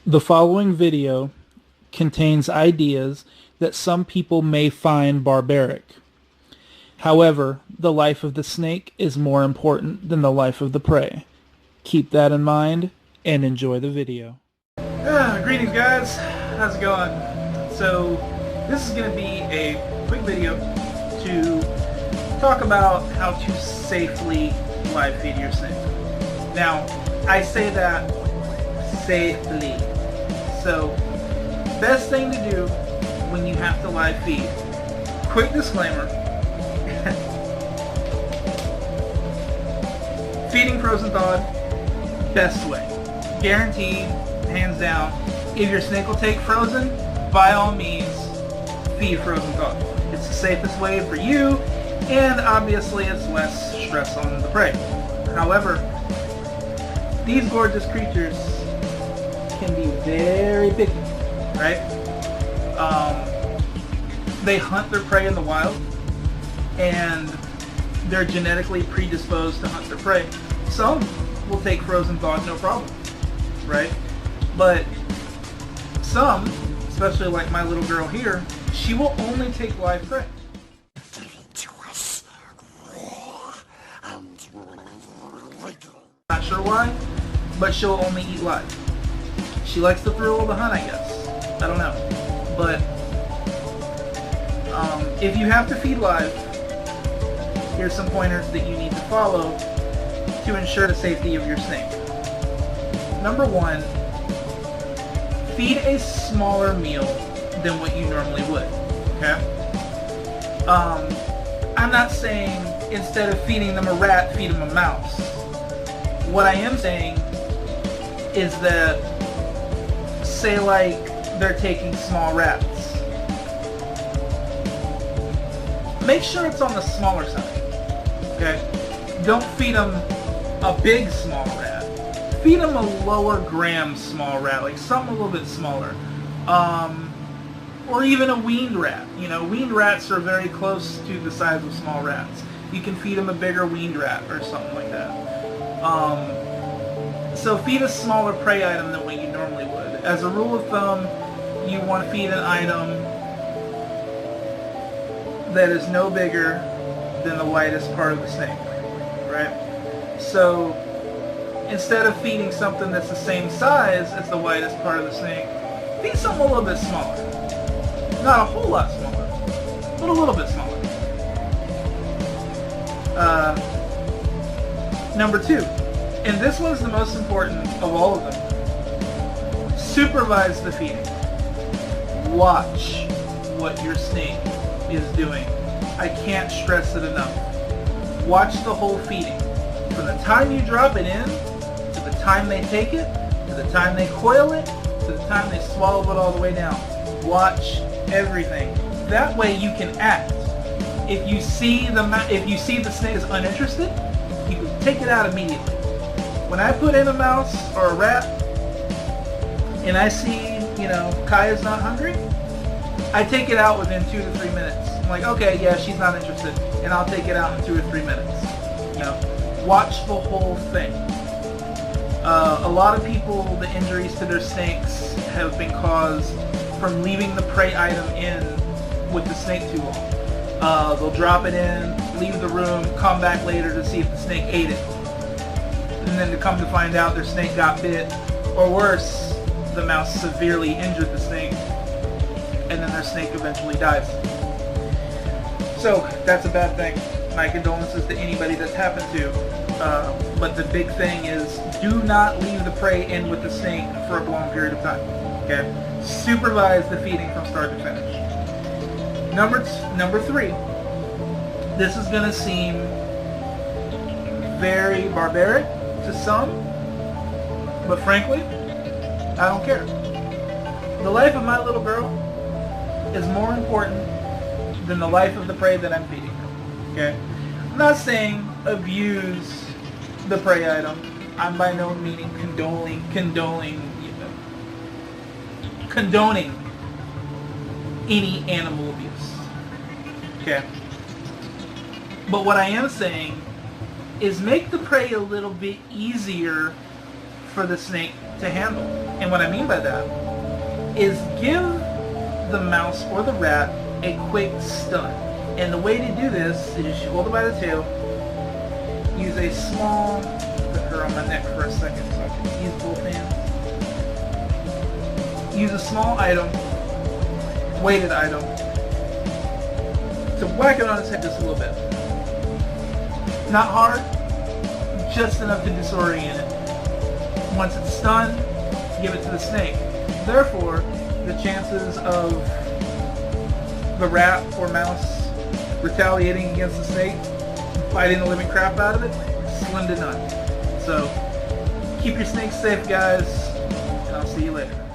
The following video contains ideas that some people may find barbaric. However, the life of the snake is more important than the life of the prey. Keep that in mind and enjoy the video. Greetings guys, how's it going? So this is going to be a quick video to talk about how to safely live feed your snake. Now, I say that safely. So, best thing to do when you have to live feed. Quick disclaimer. Feeding frozen thawed, best way. Guaranteed, hands down. If your snake will take frozen, by all means, feed frozen thawed. It's the safest way for you, and obviously it's less stress on the prey. However, these gorgeous creatures can be very picky, right? They hunt their prey in the wild, and they're genetically predisposed to hunt their prey. Some will take frozen thawed, no problem, right? But some, especially like my little girl here, she will only take live prey. Not sure why, but she'll only eat live. She likes the thrill of the hunt, I guess. I don't know. But if you have to feed live, here's some pointers that you need to follow to ensure the safety of your snake. Number one, feed a smaller meal than what you normally would. Okay? I'm not saying instead of feeding them a rat, feed them a mouse. What I am saying is that, say like they're taking small rats, make sure it's on the smaller side, okay? Don't feed them a big small rat. Feed them a lower gram small rat, like something a little bit smaller. Or even a weaned rat. You know, weaned rats are very close to the size of small rats. You can feed them a bigger weaned rat or something like that. So feed a smaller prey item than what you normally would. As a rule of thumb, you want to feed an item that is no bigger than the widest part of the snake, right? So instead of feeding something that's the same size as the widest part of the snake, feed something a little bit smaller. Not a whole lot smaller, but a little bit smaller. Number two, and this one's the most important of all of them, supervise the feeding. Watch what your snake is doing. I can't stress it enough. Watch the whole feeding. From the time you drop it in, to the time they take it, to the time they coil it, to the time they swallow it all the way down. Watch everything. That way you can act. If you see the snake is uninterested, you can take it out immediately. When I put in a mouse or a rat, and I see, you know, Kaya's not hungry, I take it out within 2 to 3 minutes. I'm like, okay, yeah, she's not interested, and I'll take it out in 2 or 3 minutes. You know, watch the whole thing. A lot of people, the injuries to their snakes have been caused from leaving the prey item in with the snake too long. They'll drop it in, leave the room, come back later to see if the snake ate it. And then to come to find out their snake got bit, or worse, the mouse severely injured the snake, and then their snake eventually dies. So that's a bad thing. My condolences to anybody that's happened to. But the big thing is, do not leave the prey in with the snake for a long period of time. Okay? Supervise the feeding from start to finish. Number three. This is going to seem very barbaric to some, but frankly, I don't care. The life of my little girl is more important than the life of the prey that I'm feeding her. Okay? I'm not saying abuse the prey item. I'm by no means condoning any animal abuse. Okay? But what I am saying is make the prey a little bit easier for the snake to handle. And what I mean by that is give the mouse or the rat a quick stun. And the way to do this is you hold it by the tail, use a small, put her on my neck for a second so I can use both hands. Use a small item, weighted item, to whack it on its head just a little bit. Not hard, just enough to disorient it. Once it's stunned, give it to the snake. Therefore, the chances of the rat or mouse retaliating against the snake, biting the living crap out of it, slim to none. So, keep your snakes safe, guys, and I'll see you later.